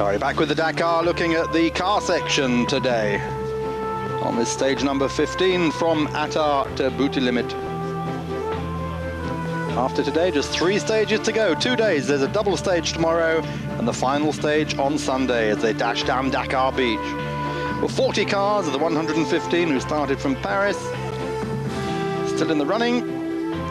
All right, back with the Dakar, looking at the car section today. On this stage number 15 from Attar to Penultimate. After today, just 3 stages to go. 2 days. There's a double stage tomorrow and the final stage on Sunday as they dash down Dakar Beach. Well, 40 cars of the 115 who started from Paris. Still in the running.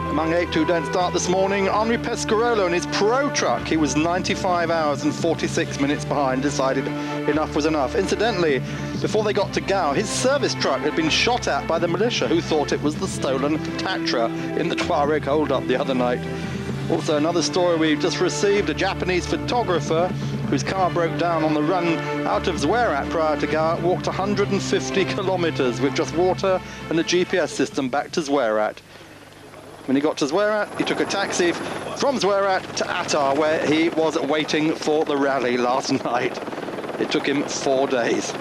Among 8 who don't start this morning, Henri Pescarolo in his Pro truck. He was 95 hours and 46 minutes behind, decided enough was enough. Incidentally, before they got to Gao, his service truck had been shot at by the militia who thought it was the stolen Tatra in the Tuareg hold-up the other night. Also, another story we've just received, a Japanese photographer whose car broke down on the run out of Zouerat prior to Gao, walked 150 kilometers with just water and a GPS system back to Zouerat. When he got to Zouerat, he took a taxi from Zouerat to Attar, where he was waiting for the rally last night. It took him 4 days.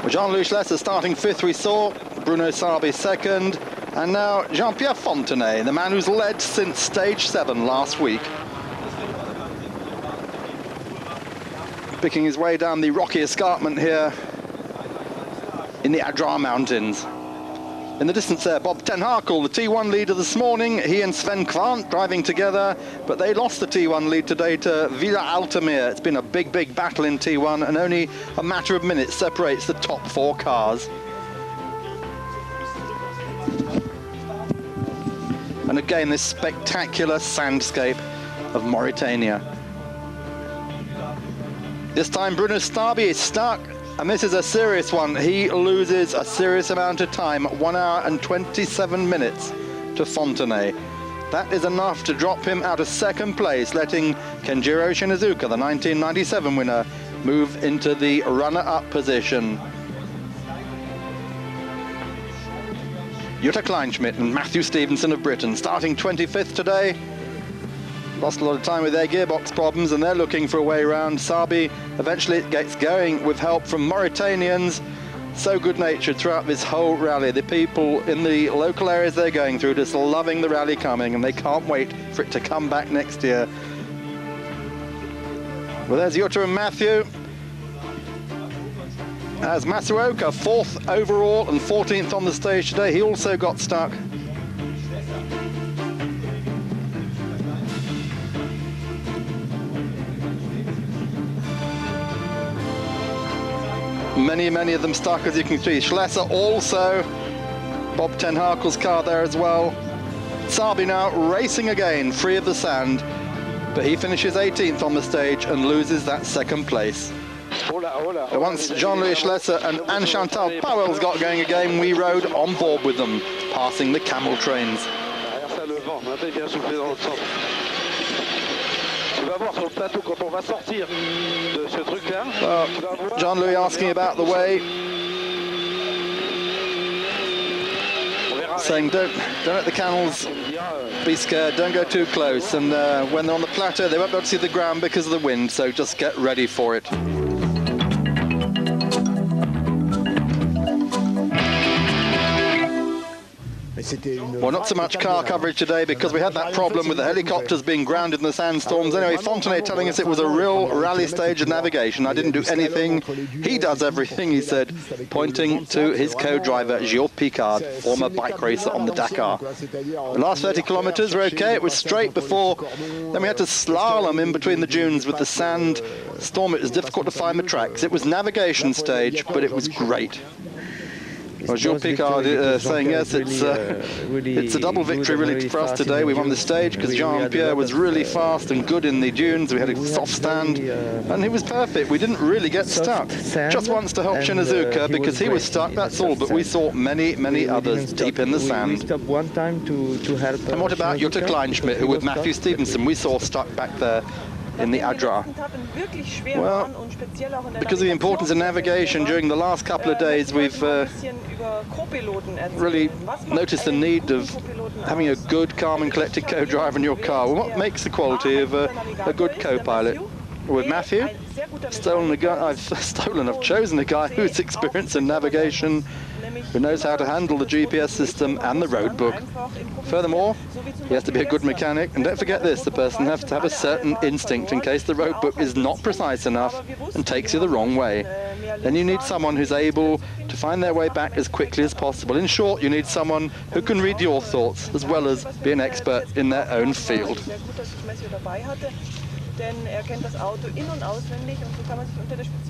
Jean-Louis Schlesser starting 5th, we saw. Bruno Sarbi 2nd. And now Jean-Pierre Fontenay, the man who's led since stage 7 last week. Picking his way down the rocky escarpment here in the Adrar Mountains. In the distance there, Bob Ten Harkel, the T1 leader this morning. He and Sven Kvant driving together, but they lost the T1 lead today to Villa Altamir. It's been a big, big battle in T1, and only a matter of minutes separates the top 4 cars. And again, this spectacular sandscape of Mauritania. This time, Bruno Starby is stuck. And this is a serious one. He loses a serious amount of time, 1 hour and 27 minutes to Fontenay. That is enough to drop him out of 2nd place, letting Kenjiro Shinizuka, the 1997 winner, move into the runner-up position. Jutta Kleinschmidt and Matthew Stevenson of Britain starting 25th today. Lost a lot of time with their gearbox problems and they're looking for a way around. Sarbi eventually gets going with help from Mauritanians. So good-natured throughout this whole rally. The people in the local areas they're going through just loving the rally coming, and they can't wait for it to come back next year. Well, there's Jutta and Matthew. As Masuoka, 4th overall and 14th on the stage today, he also got stuck. Many of them stuck, as you can see. Schlesser also, Bob Ten Harkel's car there as well. Sarbi now racing again, free of the sand, but he finishes 18th on the stage and loses that 2nd place. Once Jean-Louis Schlesser and Anne-Chantal Powell's got going again, we rode on board with them, passing the camel trains. Jean-Louis asking about the way, saying don't let the camels be scared, don't go too close, and when they're on the plateau they won't be able to see the ground because of the wind, so just get ready for it. Well, not so much car coverage today because we had that problem with the helicopters being grounded in the sandstorms. Anyway, Fontenay telling us it was a real rally stage of navigation. I didn't do anything. He does everything, he said, pointing to his co-driver, Gilles Picard, former bike racer on the Dakar. The last 30 kilometers were okay. It was straight before. Then we had to slalom in between the dunes with the sand storm. It was difficult to find the tracks. It was navigation stage, but it was great. Well, Gilles Picard saying yes, it's a double victory really for us today. We won the stage because Jean-Pierre was really fast and good in the dunes. We had a soft stand and he was perfect. We didn't really get stuck. Just once to help Shinizuka because he was stuck, that's all, but we saw many others deep in the sand. And what about Jutta Kleinschmidt, who with Matthew Stevenson we saw stuck back there in the Adrar? Well, because of the importance of navigation during the last couple of days, we've really noticed the need of having a good, calm and collected co-driver in your car. Well, what makes the quality of a good co-pilot? With Matthew, I've chosen a guy who's experienced in navigation who knows how to handle the GPS system and the road book. Furthermore, he has to be a good mechanic, and don't forget this, the person has to have a certain instinct in case the road book is not precise enough and takes you the wrong way. Then you need someone who's able to find their way back as quickly as possible. In short, you need someone who can read your thoughts as well as be an expert in their own field.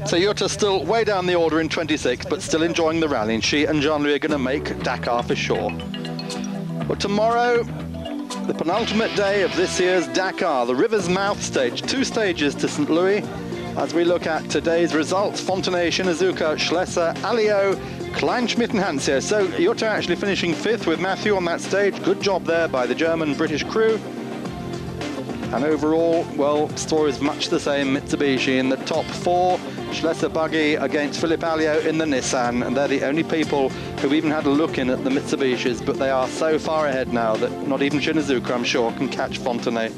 So Jutta still way down the order in 26, but still enjoying the rally, and she and Jean-Louis are going to make Dakar for sure. But tomorrow, the penultimate day of this year's Dakar, the River's Mouth stage, 2 stages to St. Louis. As we look at today's results, Fontenay, Shinazuka, Schlesser, Alliot, Kleinschmidt and Hansio. So Jutta actually finishing 5th with Matthew on that stage. Good job there by the German-British crew. And overall, well, story is much the same. Mitsubishi in the top 4. Schlesser buggy against Philippe Alliot in the Nissan. And they're the only people who've even had a look in at the Mitsubishis. But they are so far ahead now that not even Shinazuka, I'm sure, can catch Fontenay.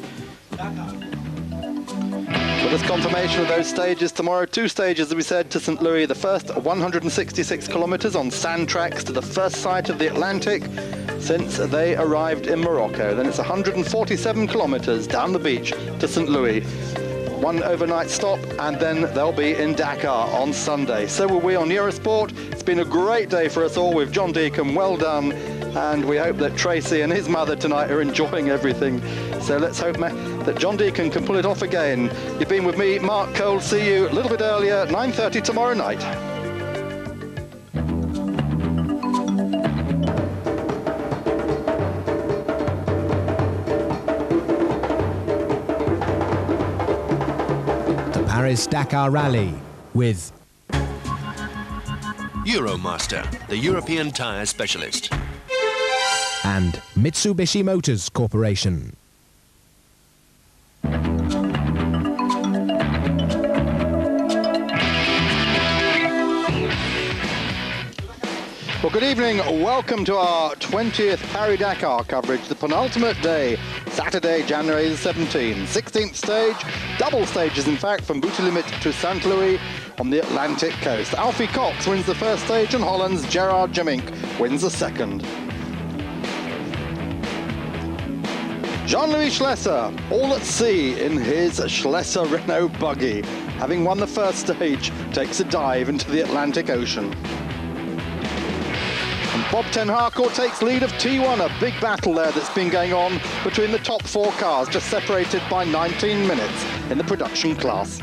Well, there's confirmation of those stages tomorrow. 2 stages, as we said, to St. Louis. The first 166 kilometers on sand tracks to the first sight of the Atlantic since they arrived in Morocco. Then it's 147 kilometers down the beach to St. Louis. 1 overnight stop, and then they'll be in Dakar on Sunday. So will we on Eurosport. It's been a great day for us all with John Deacon. Well done. And we hope that Tracy and his mother tonight are enjoying everything. So let's hope that John Deacon can pull it off again. You've been with me, Mark Cole. See you a little bit earlier, 9:30 tomorrow night. The Paris-Dakar Rally with Euromaster, the European tyre specialist. And Mitsubishi Motors Corporation. Well, good evening. Welcome to our 20th Paris-Dakar coverage, the penultimate day, Saturday, January the 17th. 16th stage, double stages in fact, from Penultimate to St. Louis on the Atlantic coast. Alfie Cox wins the first stage and Holland's Gerard Jamink wins the second. Jean-Louis Schlesser, all at sea in his Schlesser Renault buggy. Having won the first stage, takes a dive into the Atlantic Ocean. And Bob Ten Harcourt takes lead of T1, a big battle there that's been going on between the top 4 cars, just separated by 19 minutes in the production class.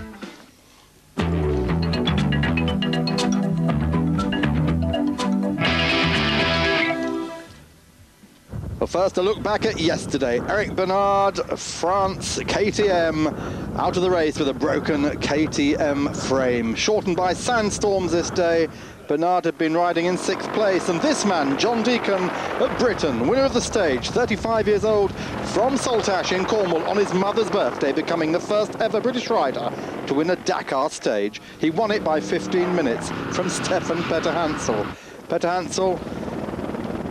Well, first a look back at yesterday. Eric Bernard, France, KTM, out of the race with a broken KTM frame. Shortened by sandstorms this day. Bernard had been riding in 6th place, and this man, John Deacon of Britain, winner of the stage, 35 years old, from Saltash in Cornwall on his mother's birthday, becoming the first ever British rider to win a Dakar stage. He won it by 15 minutes from Stefan Peter Hansel. Peter Hansel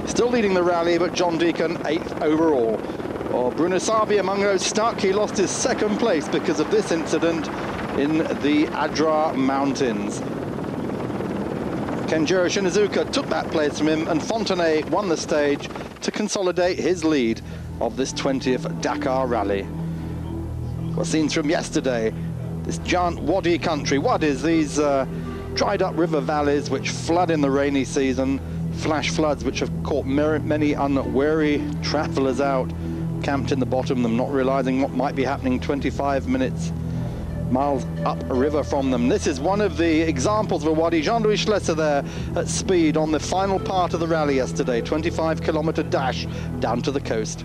still leading the rally, but John Deacon 8th overall. Oh, Bruno Savi among those stuck. He lost his 2nd place because of this incident in the Adra Mountains. Kenjiro Shinazuka took that place from him, and Fontenay won the stage to consolidate his lead of this 20th Dakar rally. Well, scenes from yesterday, this giant wadi country. Wadis, these dried up river valleys which flood in the rainy season. Flash floods which have caught many unwary travellers out, camped in the bottom of them, not realising what might be happening 25 miles up a river from them. This is one of the examples of a wadi. Jean-Louis Schlesser there at speed on the final part of the rally yesterday, 25-kilometre dash down to the coast.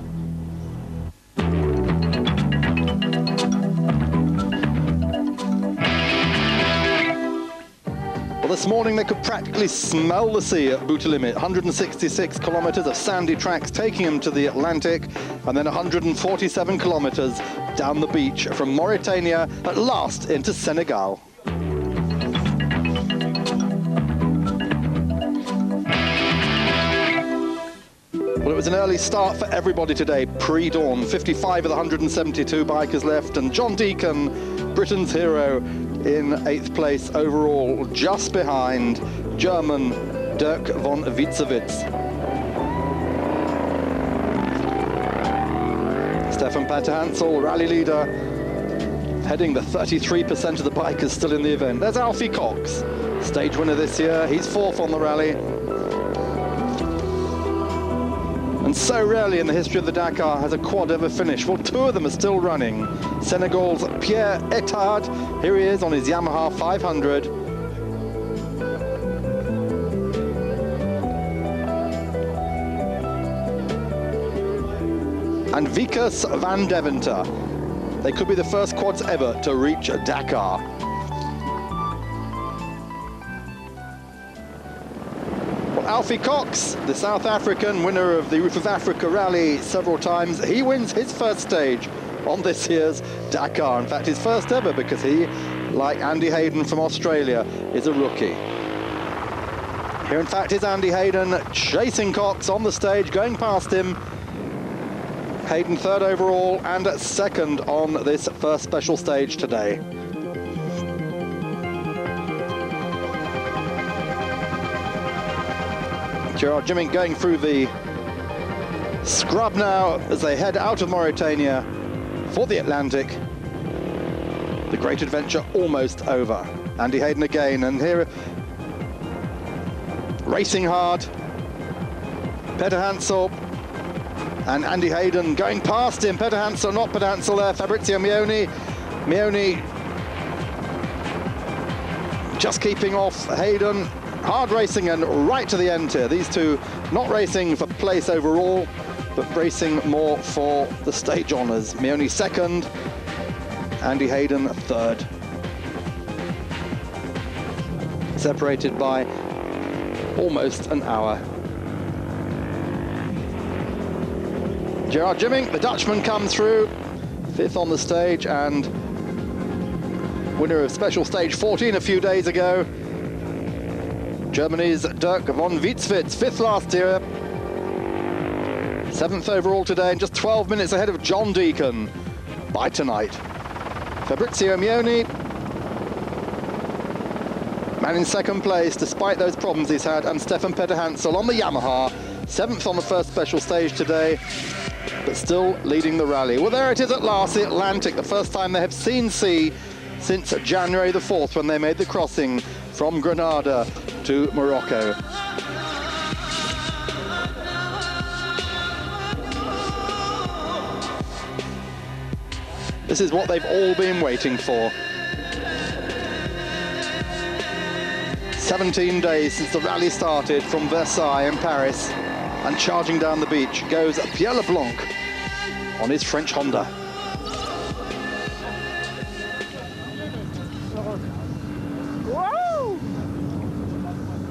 Well, this morning they could practically smell the sea at Penultimate. 166 kilometres of sandy tracks taking them to the Atlantic, and then 147 kilometres down the beach from Mauritania at last into Senegal. Well, it was an early start for everybody today, pre-dawn. 55 of the 172 bikers left, and John Deacon, Britain's hero, in 8th place overall, just behind German Dirk von Witzewitz. Stefan Petter-Hansel, rally leader, heading the 33% of the bikers still in the event. There's Alfie Cox, stage winner this year. He's fourth on the rally. And so rarely in the history of the Dakar has a quad ever finished. Well, two of them are still running. Senegal's Pierre Etard, here he is on his Yamaha 500. And Vickers van Deventer. They could be the first quads ever to reach Dakar. Well, Alfie Cox, the South African winner of the Roof of Africa rally several times, he wins his first stage on this year's Dakar. In fact, his first ever, because he, like Andy Hayden from Australia, is a rookie. Here, in fact, is Andy Hayden chasing Cox on the stage, going past him. Hayden third overall and second on this first special stage today. Gerard Jimmink going through the scrub now as they head out of Mauritania for the Atlantic. The great adventure almost over. Andy Hayden again, and here racing hard. Petter-Hansel and Andy Hayden going past him. Petter-Hansel, not Petter-Hansel there. Fabrizio Mioni. Mioni just keeping off Hayden. Hard racing and right to the end here. These two not racing for place overall, but racing more for the stage honours. Mioni second, Andy Hayden third. Separated by almost an hour. Gerard Jimmink, the Dutchman, comes through, fifth on the stage and winner of special stage 14 a few days ago. Germany's Dirk von Witzewitz, fifth last year, seventh overall today, and just 12 minutes ahead of John Deacon by tonight. Fabrizio Mioni, man in second place despite those problems he's had, and Stefan Petter-Hansel on the Yamaha, seventh on the first special stage today, but still leading the rally. Well, there it is at last, the Atlantic, the first time they have seen sea since January the 4th, when they made the crossing from Grenada to Morocco. This is what they've all been waiting for. 17 days since the rally started from Versailles in Paris, and charging down the beach goes Pierre Leblanc on his French Honda.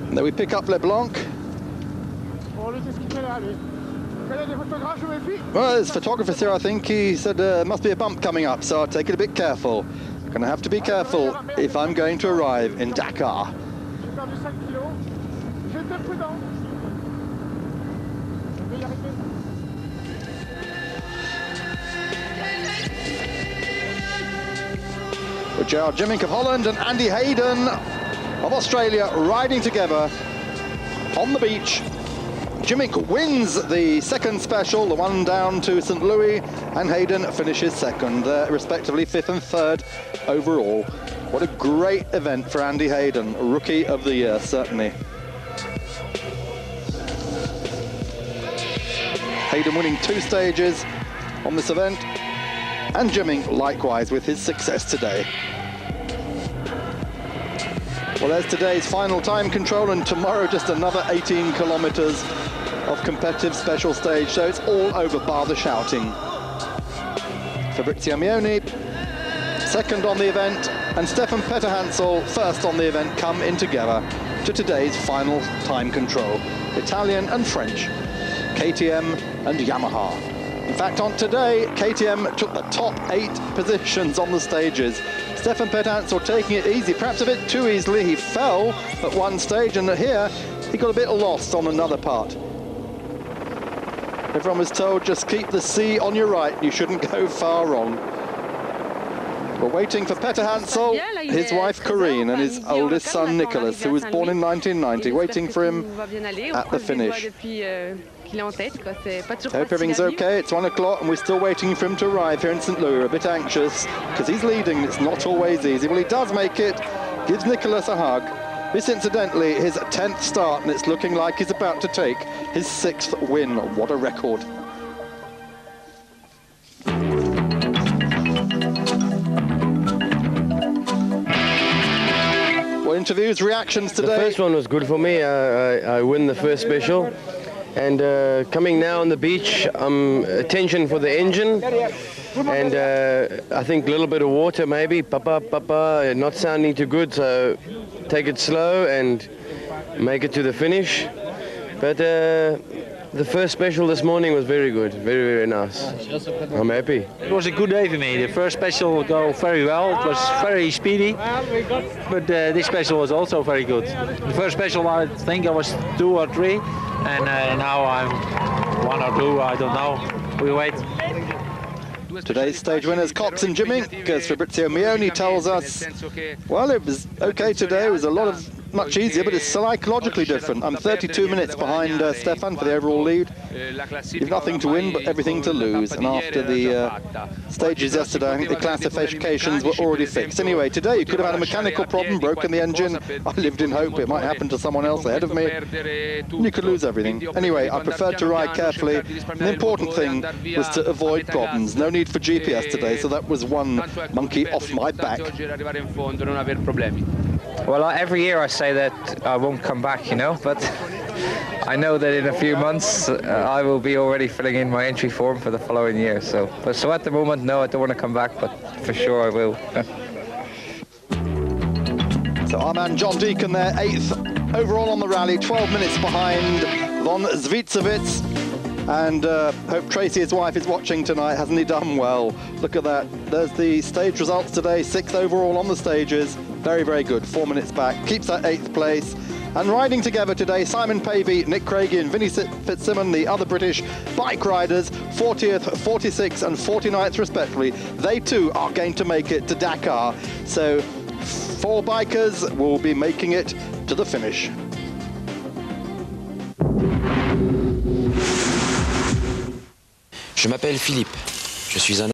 And then we pick up Leblanc. Well, there's photographers here, I think. He said there must be a bump coming up, so I'll take it a bit careful. Gonna have to be careful if I'm going to arrive in Dakar. With Gerard Jimmink of Holland and Andy Hayden of Australia riding together on the beach. Jimmink wins the second special, the one down to St. Louis, and Hayden finishes second, respectively fifth and third overall. What a great event for Andy Hayden, Rookie of the Year, certainly. Hayden winning 2 stages on this event, and Jimmink likewise with his success today. Well, there's today's final time control, and tomorrow just another 18 kilometers of competitive special stage, so it's all over bar the shouting. Fabrizio Mioni, second on the event, and Stefan Petter-Hansel, first on the event, come in together to today's final time control. Italian and French, KTM and Yamaha. In fact, on today, KTM took the top 8 positions on the stages. Stefan Petter-Hansel taking it easy, perhaps a bit too easily. He fell at one stage, and here he got a bit lost on another part. Everyone was told, just keep the sea on your right, you shouldn't go far wrong. We're waiting for Peter Hansel, his wife Corinne, and his oldest son Nicholas, who was born in 1990, waiting for him at the finish. Hope everything's okay. It's 1 o'clock and we're still waiting for him to arrive here in St. Louis. We're a bit anxious because he's leading and it's not always easy. Well, he does make it, gives Nicholas a hug. This, incidentally, his 10th start, and it's looking like he's about to take his 6th win. What a record. Well, interviews, reactions today. The first one was good for me. I win the first special. And coming now on the beach, attention for the engine. And I think a little bit of water maybe, papa, not sounding too good, so take it slow and make it to the finish. But the first special this morning was very good, very, very nice. I'm happy. It was a good day for me. The first special go very well, it was very speedy, but this special was also very good. The first special I think I was 2 or 3, and now I'm 1 or 2, I don't know. We wait. Today's stage winners, Cox and Jimmy, as Fabrizio Mioni tells us, well, it was okay today. It was much easier, but it's psychologically different. I'm 32 minutes behind Stefan for the overall lead. You've nothing to win, but everything to lose. And after the stages yesterday, I think the classifications were already fixed. Anyway, today you could have had a mechanical problem, broken the engine. I lived in hope it might happen to someone else ahead of me. You could lose everything. Anyway, I preferred to ride carefully. And the important thing was to avoid problems. No need for GPS today, so that was one monkey off my back. Well, every year I say that I won't come back, you know, but I know that in a few months I will be already filling in my entry form for the following year. So at the moment, no, I don't want to come back, but for sure I will. So our man John Deacon there, 8th overall on the rally, 12 minutes behind Von Zwiecewicz. And hope Tracy, his wife, is watching tonight. Hasn't he done well? Look at that. There's the stage results today. 6th overall on the stages. Very, very good. 4 minutes back. Keeps that 8th place. And riding together today, Simon Pavey, Nick Craigie and Vinnie Fitzsimmons, the other British bike riders, 40th, 46th and 49th respectively. They too are going to make it to Dakar. So 4 bikers will be making it to the finish. Je m'appelle Philippe. Je suis un